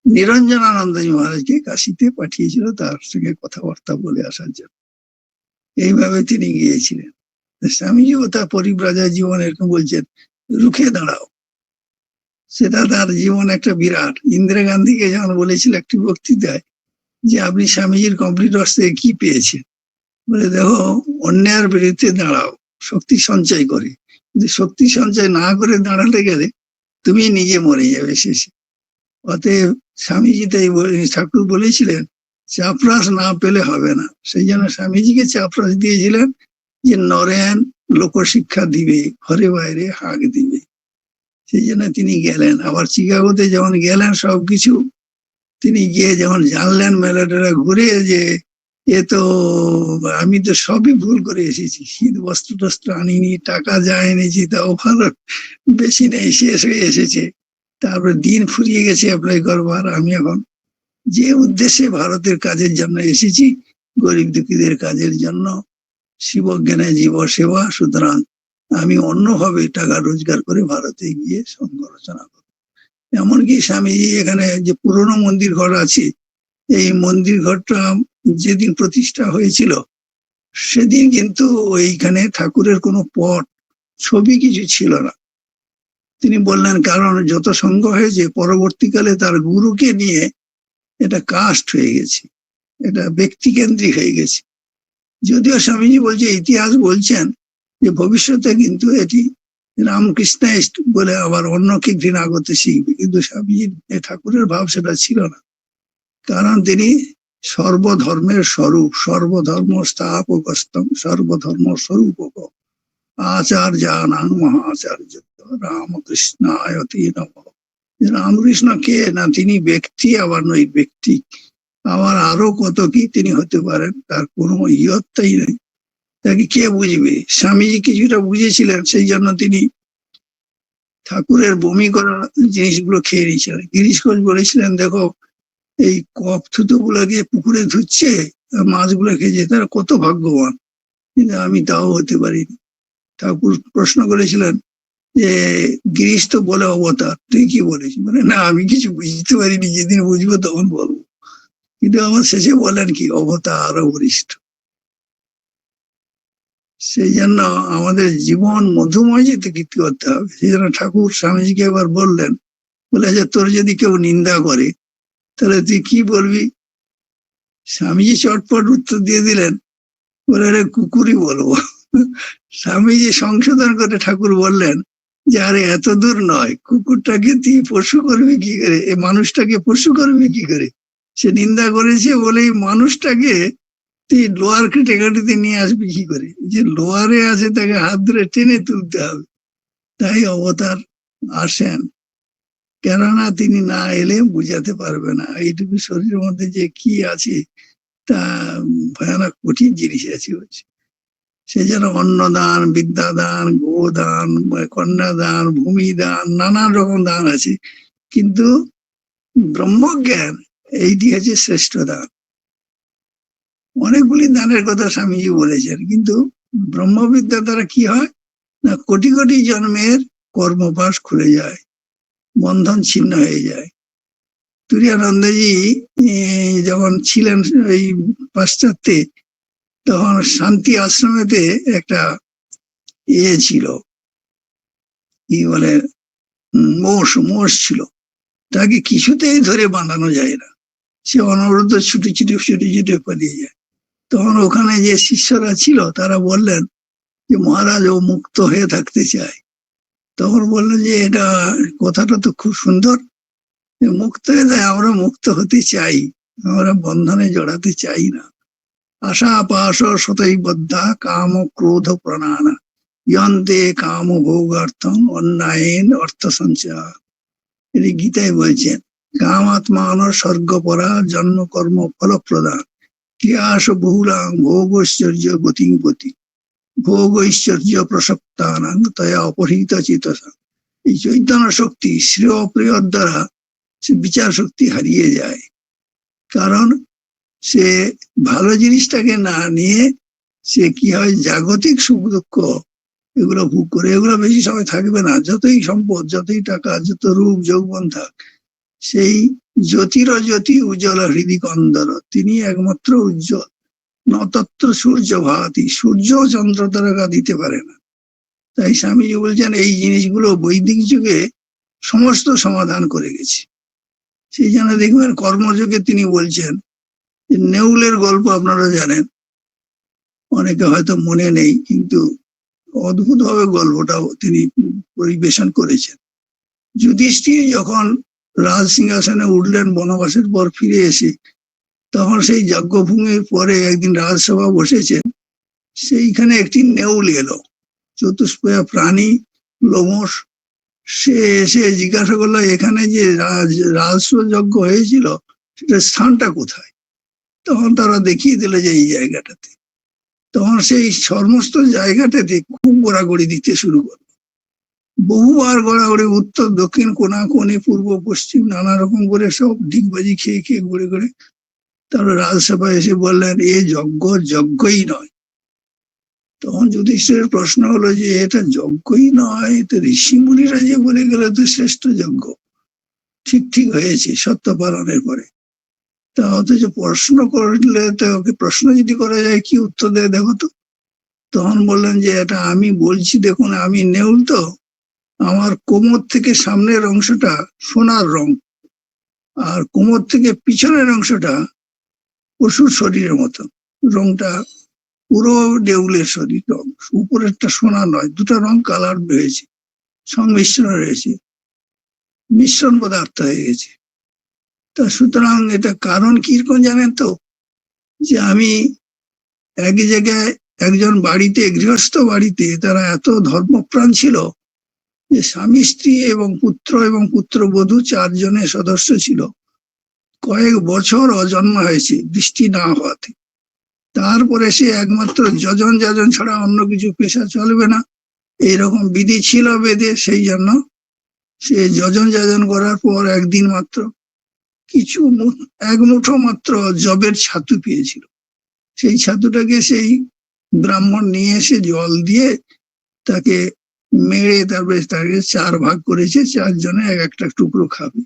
নিরঞ্জনানন্দজি মহারাজকে কাশীতে পাঠিয়েছিল তার সঙ্গে কথাবার্তা বলে আসার জন্য। এইভাবে তিনি গিয়েছিলেন। স্বামীজিও তার পরিব্রাজক জীবন এরকম বলছেন, রুখে দাঁড়াও। সেটা তার জীবন একটা বিরাট। ইন্দিরা গান্ধীকে যখন বলেছিল একটি বক্তৃতায় যে আপনি স্বামীজির কমপ্লিট অর্থে কি পেয়েছেন, বলে দেখো অন্যায়ের বিরুদ্ধে দাঁড়াও শক্তি সঞ্চয় করে, কিন্তু শক্তি সঞ্চয় না করে দাঁড়াতে গেলে তুমি নিজে মরে যাবে শেষে। অতএব স্বামীজি তাই ঠাকুর বলেছিলেন চাপরাস না পেলে হবে না। সেই জন্য স্বামীজিকে চাপরাস দিয়েছিলেন যে নরেন লোকশিক্ষা দিবে, ঘরে বাইরে হাঁক দিবে। সেই জন্য তিনি গেলেন। আবার চিকাগোতে যখন গেলেন সবকিছু তিনি গিয়ে যখন জানলেন মেলাটা ঘুরে, যে এ তো আমি তো সবই ভুল করে এসেছি, শীত বস্ত্র টস্ত্র আনিনি, টাকা যা এনেছি তাও ভালো বেশি নেই, শেষ হয়ে এসেছে। তারপরে দিন ফুরিয়ে গেছে অ্যাপ্লাই করবার। আমি এখন যে উদ্দেশ্যে ভারতের কাজের জন্য এসেছি, গরিব দুঃখীদের কাজের জন্য, শিবজ্ঞানে জীব সেবা, সুতরাং আমি অন্যভাবে টাকা রোজগার করে ভারতে গিয়ে সংঘ রচনা করব। এমনকি স্বামীজি এখানে যে পুরনো মন্দির ঘর আছে, এই মন্দির ঘরটা যেদিন প্রতিষ্ঠা হয়েছিল সেদিন কিন্তু ওইখানে ঠাকুরের কোনো পট ছবি কিছু ছিল না। তিনি বললেন কারণ যত সংঘ হয়েছে পরবর্তীকালে তার গুরুকে নিয়ে এটা কাস্ট হয়ে গেছে, এটা ব্যক্তিকেন্দ্রিক হয়ে গেছে। যদিও স্বামীজি বলছে, ইতিহাস বলছেন যে ভবিষ্যতে কিন্তু এটি রামকৃষ্ণাইস্ট বলে আবার অন্যকে ঘৃণা করতে শিখবে, কিন্তু স্বামীজির ঠাকুরের ভাব সেটা ছিল না। কারণ তিনি সর্বধর্মের স্বরূপ, সর্বধর্ম স্থাপকস্তম সর্বধর্ম স্বরূপক আচার্যানাং মহাচার্য রামকৃষ্ণায়তে নমঃ। রামকৃষ্ণ কে না, তিনি ব্যক্তি, আবার নই ব্যক্তি, আবার আরো কত কি তিনি হতে পারেন, তার কোনো ইয়ত্তাই নেই। তাকে কে বুঝবে? স্বামীজি কিছুটা বুঝেছিলেন, সেই জন্য তিনি ঠাকুরের বমি করা জিনিসগুলো খেয়ে নিয়েছিলেন। গিরিশ ঘোষ বলেছিলেন, দেখো এই কপ থুতো গুলাকে পুকুরে ধুচ্ছে, মাছগুলো খেয়েছে, তারা কত ভাগ্যবান, কিন্তু আমি তাও হতে পারিনি। ঠাকুর প্রশ্ন করেছিলেন যে গিরিশ তো বলে অবতার, তুই কি বলিস? মানে না, আমি কিছু বুঝতে পারিনি, যেদিন বুঝবো তখন বলবো। কিন্তু আমার শেষে বলেন কি, অবতার আরো বরিষ্ঠ। সেই জন্য আমাদের জীবন মধুময় যেতে কীর্তি করতে হবে। সেই জন্য ঠাকুর স্বামীজিকে এবার বললেন, বলে যে তোর যদি কেউ নিন্দা করে তাহলে তুই কি বলবি? স্বামীজি চটপট উত্তর দিয়ে দিলেন, বলে রে কুকুরই বলবো। স্বামীজি সংশোধন করে ঠাকুর বললেন যে আরে এত দূর নয়, কুকুরটাকে তুই পশু করবি কি করে, এ মানুষটাকে পশু করবি কি করে? সে নিন্দা করেছে বলেই মানুষটাকে তুই লোয়ার কেটেগরিতে নিয়ে আসবি কি করে? যে লোয়ারে আছে তাকে হাত ধরে টেনে তুলতে হবে। তাই অবতার আসেন, কেননা তিনি না এলে বুঝাতে পারবে না এইটুকু শরীরের মধ্যে যে কি আছে, তা ভয়ানক কঠিন জিনিস আছে হচ্ছে। সেই জন্য অন্নদান, বিদ্যাদান, গোদান, কন্যাদান, ভূমিদান, নানান রকম দান আছে, কিন্তু ব্রহ্মজ্ঞান এইটি হচ্ছে শ্রেষ্ঠ দান। অনেকগুলি দানের কথা স্বামীজি বলেছেন, কিন্তু ব্রহ্মবিদ্যা দ্বারা কি হয় না, কোটি কোটি জন্মের কর্মপাশ খুলে যায়, বন্ধন ছিন্ন হয়ে যায়। তুরিয়ানন্দজি যখন ছিলেন এই পাশ্চাত্যে, তখন শান্তি আশ্রমেতে একটা ছিল, কি বলে, মোষ ছিল। তাকে কিছুতেই ধরে বাঁধানো যায় না, সে অনবরত ছুটে ছুটে ছুটে ছুটে পালিয়ে যায়। তখন ওখানে যে শিষ্যরা ছিল তারা বললেন যে মহারাজ, ও মুক্ত হয়ে থাকতে চায়। তখন বললেন যে এটা কথাটা তো খুব সুন্দর, মুক্ত হয়ে যায়, আমরা মুক্ত হতে চাই, আমরা বন্ধনে জড়াতে চাই না। আশা পাশ শতই বদ্ধা কাম ক্রোধ প্রণানা ইয়ন্তে কাম ভোগার্থম অন্যায়ন অর্থ সঞ্চয়। এটি গীতায় বলছেন, কাম আত্মান স্বর্গপরা জন্ম কর্ম ফল প্রদান ক্রিয়াস বহুলাং ভোগৈশ্বর্য গতিপতি ভোগৈশ্বর্য প্রসক্তানাং তয়া অপহৃত চেতসা। এই চৈতন্য শক্তি শ্রেয় প্রিয়র দ্বারা সে বিচার শক্তি হারিয়ে যায়, কারণ সে ভালো জিনিসটাকে না নিয়ে সে কি হয়, জাগতিক সুখ দুঃখ এগুলো ভোগ করে। এগুলো বেশি সময় থাকবে না, যতই সম্পদ, যতই টাকা, যত রূপ যৌবন থাক, সেই জ্যোতির জ্যোতি উজ্জ্বল হৃদি কন্দর, তিনি একমাত্র উজ্জ্বল। নতত্র সূর্য ভাতি, সূর্য চন্দ্র তারকা দিতে পারে না। তাই স্বামীজি বলছেন এই জিনিসগুলো বৈদিক যুগে সমস্ত সমাধান করে গেছে। সেই জন্য দেখবেন কর্মযোগে তিনি বলছেন, নেউলের গল্প আপনারা জানেন, অনেকে হয়তো মনে নেই, কিন্তু অদ্ভুত ভাবে গল্পটাও তিনি পরিবেশন করেছেন। যুধিষ্ঠির যখন রাজ সিংহাসনে উঠলেন বনবাসের পর ফিরে এসে, তখন সেই যজ্ঞভূমির পরে একদিন রাজসভা বসেছেন, সেইখানে একটি নেউল এলো, চতুষ্পয়া প্রাণী, লোমশ। সে এসে জিজ্ঞাসা করলো, এখানে যে রাজস্ব যজ্ঞ হয়েছিল সেটার স্থানটা কোথায়? তখন তারা দেখিয়ে দিল যে এই জায়গাটাতে। তখন সেই সমস্ত জায়গাটাতে খুব গোড়াগড়ি দিতে শুরু করলো, বহুবার গড়াগড়ি, উত্তর দক্ষিণ কোনা কোণে পূর্ব পশ্চিম নানা রকম করে সব ডিগবাজি খেয়ে খেয়ে ঘুরে ঘুরে। তারপরে রাজসভায় এসে বললেন, এ যজ্ঞই নয়। তখন যুধিষ্ঠিরের প্রশ্ন হলো যে এটা যজ্ঞই নয়, তো ঋষি মুনিরা যে বলে গেলে তো শ্রেষ্ঠ যজ্ঞ। ঠিক হয়েছে সত্য পালনের পরে, তা অথচ প্রশ্ন করলে তো ওকে প্রশ্ন যদি করা যায় কি উত্তর দেয় দেখো তো। তখন বললেন যে এটা আমি বলছি, দেখুন আমি নেউল তো, আমার কোমর থেকে সামনের অংশটা সোনার রং, আর কোমর থেকে পিছনের অংশটা পশুর শরীরের মতো রংটা, পুরো নেউলের শরীর রং, উপরেরটা সোনা নয়, দুটা রং কালার হয়েছে, সংমিশ্রণ রয়েছে, মিশ্রণ পদার্থ হয়ে গেছে। তা সুতরাং এটা কারণ কিরকম জানেন তো, যে আমি এক জায়গায় একজন বাড়িতে, গৃহস্থ বাড়িতে, তারা এত ধর্মপ্রাণ ছিল যে স্বামী স্ত্রী এবং পুত্র এবং পুত্রবধূ 4 জনের সদস্য ছিল। কয়েক বছর অজন্ম হয়েছে বৃষ্টি না হওয়াতে। তারপরে সে একমাত্র যজন যাজন ছাড়া অন্য কিছু পেশা চলবে না, এইরকম বিধি ছিল বেদে। সেই জন্য সে যজন যাজন করার পর একদিন মাত্র কিছু এক মুঠো মাত্র জবের ছাতু পেয়েছিল। সেই ছাতুটাকে সেই ব্রাহ্মণ নিয়ে এসে জল দিয়ে তাকে মেরে তারপরে তাকে 4 ভাগ করেছে, 4 জনে এক একটা টুকরো খাবে।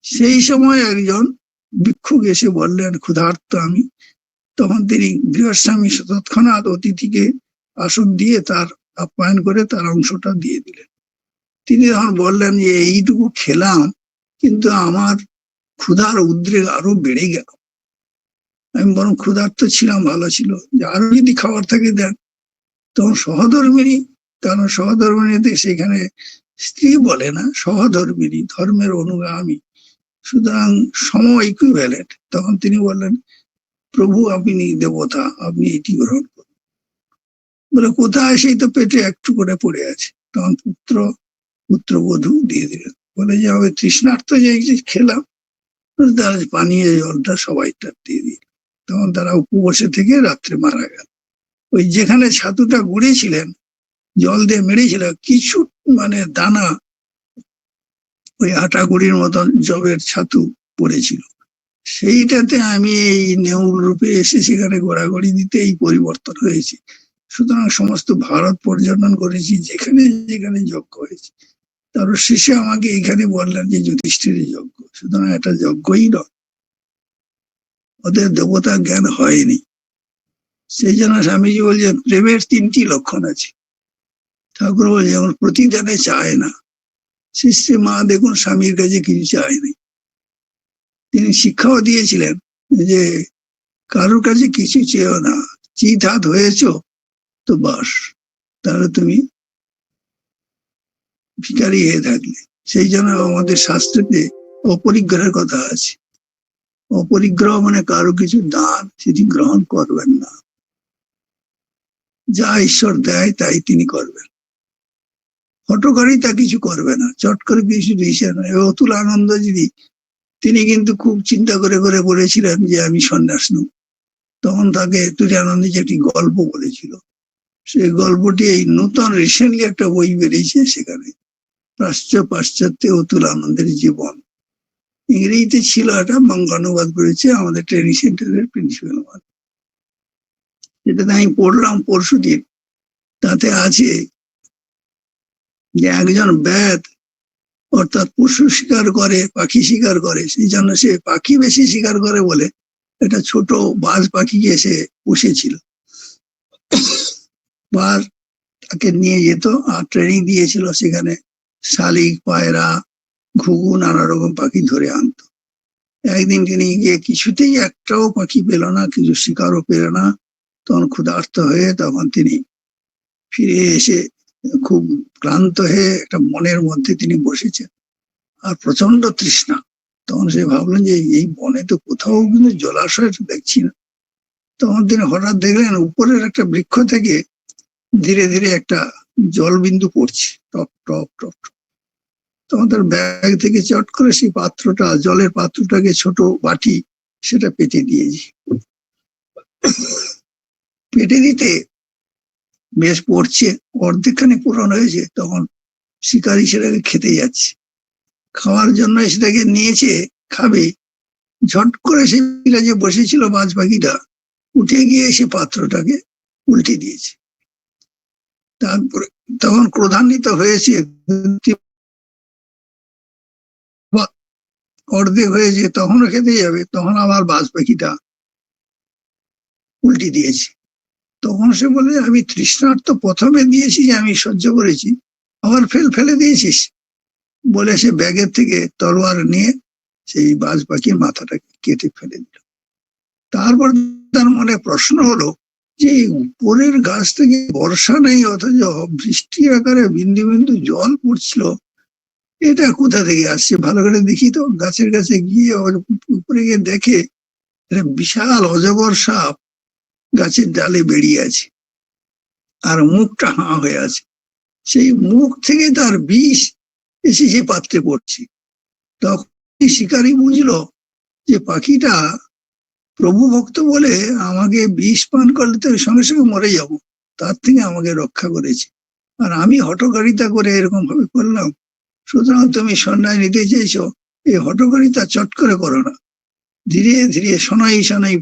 সেই সময় একজন ভিক্ষুক এসে বললেন, ক্ষুধার্ত আমি। তখন তিনি গৃহস্বামী তৎক্ষণাৎ অতিথিকে আসন দিয়ে তার আপ্যায়ন করে তার অংশটা দিয়ে দিলেন। তিনি তখন বললেন যে এইটুকু খেলাম, কিন্তু আমার ক্ষুধার উদ্রেক আরো বেড়ে গেল। আমি বরং ক্ষুধার্ত ছিলাম, ভালো ছিল, যে আরো যদি খাবার থাকে দেন। তখন সহধর্মিনী, কারণ সহধর্মিনীতে সেখানে স্ত্রী বলে না, সহধর্মিনী, ধর্মের অনুগামী, সুতরাং সম ইকুইভ্যালেন্ট। তখন তিনি বললেন, প্রভু আপনি দেবতা, আপনি এটি গ্রহণ করুন। বলে কোথায়? সেই তো পেটে একটু করে পড়ে আছে। তখন পুত্রবধূ দিয়ে দিলেন। বলে যে আমি তৃষ্ণার্ত যে খেলাম, তার পানীয় জলটা সবাইটা দিয়ে দিল। তখন তারা উপবাসে থেকে রাত্রে মারা গেল। ওই যেখানে ছাতুটা গুড়েছিলেন, জল দিয়ে মেরেছিল, কিছু মানে দানা ওই আটা গুড়ির মতন জবের ছাতু পড়েছিল। সেইটাতে আমি এই নেউল রূপে এসে সেখানে ঘোরাঘুরি দিতে এই পরিবর্তন হয়েছে। সুতরাং সমস্ত ভারত পর্যটন করেছি, যেখানে যেখানে যজ্ঞ হয়েছে। তারপর শেষে আমাকে এখানে বললেন যে যুধিষ্ঠিরের যজ্ঞ, সুতরাং এটা যজ্ঞই নয়, ওদের দেবতা জ্ঞান হয়নি। সেই জন্য স্বামীজি বলছে প্রেমের 3টি লক্ষণ আছে। ঠাকুর বলছে যেমন প্রতিদানে চায় না, শিষ্যে মা দেখুন স্বামীর কাছে কিছু চায়নি। তিনি শিক্ষাও দিয়েছিলেন যে কারোর কাছে কিছু চেয়েও না, চিত হাত হয়েছ তো বাস, তাহলে তুমি ভিখারি হয়ে থাকলে। সেই জন্য আমাদের শাস্ত্রেতে অপরিগ্রহের কথা আছে। অপরিগ্রহ মানে কারো কিছু দান সেটি গ্রহণ করবেন না, যা ঈশ্বর দেয় তাই তিনি করবেন। হটকারিতা কিছু করবে না, চট করে কিছু দিয়েছে না। অতুল আনন্দ যদি, তিনি কিন্তু খুব চিন্তা করে করে বলেছিলেন যে আমি সন্ন্যাস নেব। তখন তাকে তুরানন্দজি একটি গল্প বলেছিল। সেই গল্পটি এই নতুন রিসেন্টলি একটা বই বেরিয়েছে, সেখানে পাশ্চাত্যে অতুল আনন্দের জীবন, ইংরেজিতে ছিল, এটা বাংলা অনুবাদ করেছে আমাদের ট্রেনিং সেন্টারের প্রিন্সিপাল। যেটা আমি পড়লাম পরশুদিন, তাতে আছে যে একজন ব্যাদ, অর্থাৎ পশু শিকার করে, পাখি শিকার করে, সেই জন্য সে পাখি বেশি শিকার করে বলে একটা ছোট বাজ পাখিকে সে পুষেছিল। বাজ তাকে নিয়ে যেত আর ট্রেনিং দিয়েছিল, সেখানে শালিক, পায়রা, ঘুঘু, নানা রকম পাখি ধরে আনতো। একদিন তিনি গিয়ে কিছুতেই একটাও পাখি পেল না, কিছু শিকারও পেল না। তখন ক্ষুধার্ত হয়ে তখন তিনি ফিরে এসে খুব ক্লান্ত হয়ে একটা মনের মধ্যে তিনি বসেছেন, আর প্রচন্ড তৃষ্ণা। তখন সে ভাবলেন যে এই বনে তো কোথাও কিন্তু জলাশয় দেখছি না। তখন তিনি হঠাৎ দেখলেন উপরের একটা বৃক্ষ থেকে ধীরে ধীরে একটা জলবিন্দু পড়ছে, টপ টপ টপ। তখন তার ব্যাগ থেকে চট করে সেই পাত্রটা, জলের পাত্রটাকে, ছোট বাটি, সেটা পেটে দিয়েছি। পেটে দিতে বেশ পড়ছে, অর্ধেকখানি পূরণ হয়েছে। তখন শিকারী সেটাকে খেতে যাচ্ছে, খাওয়ার জন্য সেটাকে নিয়েছে, খাবে, ঝট করে সেটা যে বসেছিল বাজ পাখিটা উঠে গিয়ে সে পাত্রটাকে উল্টে দিয়েছে। তারপরে তখন ক্রোধান্বিত হয়েছে, অর্ধেক হয়েছে, তখনও খেতে যাবে, তখন আবার বাজ পাখিটা উল্টে দিয়েছে। তখন সে বলে আমি তৃষ্ণার্ত প্রথমে দিয়েছি, যে আমি সহ্য করেছি, আবার ফেলে দিয়েছিস। বলে সে ব্যাগের থেকে তলোয়ার নিয়ে সেই বাজ পাখির মাথাটাকে কেটে ফেলে দিল। তারপর তার মনে প্রশ্ন হলো যে উপরের গাছ থেকে বর্ষা নেই, অথচ বৃষ্টি আকারে বিন্দু বিন্দু জল পড়ছিল, এটা কোথা থেকে আসছে? ভালো করে দেখি তো। গাছের কাছে গিয়ে উপরে গিয়ে দেখে একটা বিশাল অজগর সাপ গাছের ডালে বেরিয়ে আছে, আর মুখটা হাঁ হয়ে আছে। সেই মুখ থেকে তার বিষ এসে সে পাত্রে পড়ছে। তখন শিকারী বুঝলো যে পাখিটা প্রভু ভক্ত বলে আমাকে বিষ পান করলে তো সঙ্গে সঙ্গে মরে যাব, তার থেকে আমাকে রক্ষা করেছে, আর আমি হঠকারিতা করে এরকম ভাবে করলাম। সুতরাং তুমি সন্ন্যায় নিতে চাইছো, এই হঠকারিতা চট করে করো না, ধীরে ধীরে শোনাই শোনাই